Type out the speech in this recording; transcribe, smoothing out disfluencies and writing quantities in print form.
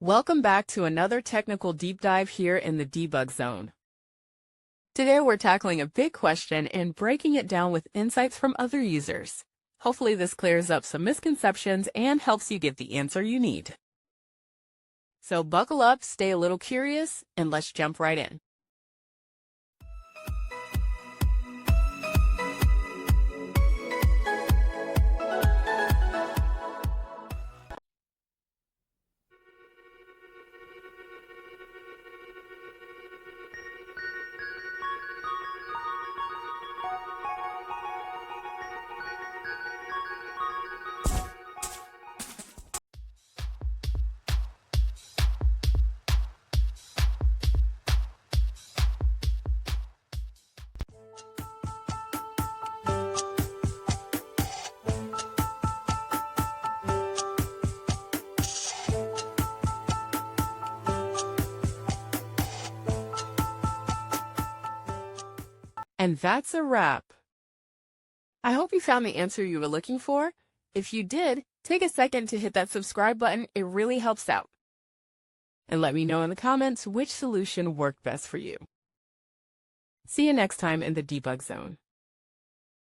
Welcome back to another technical deep dive here in the Debug Zone. Today we're tackling a big question and breaking it down with insights from other users. Hopefully this clears up some misconceptions and helps you get the answer you need. So buckle up, stay a little curious, and let's jump right in. And that's a wrap. I hope you found the answer you were looking for. If you did, take a second to hit that subscribe button. It really helps out. And let me know in the comments which solution worked best for you. See you next time in the Debug Zone.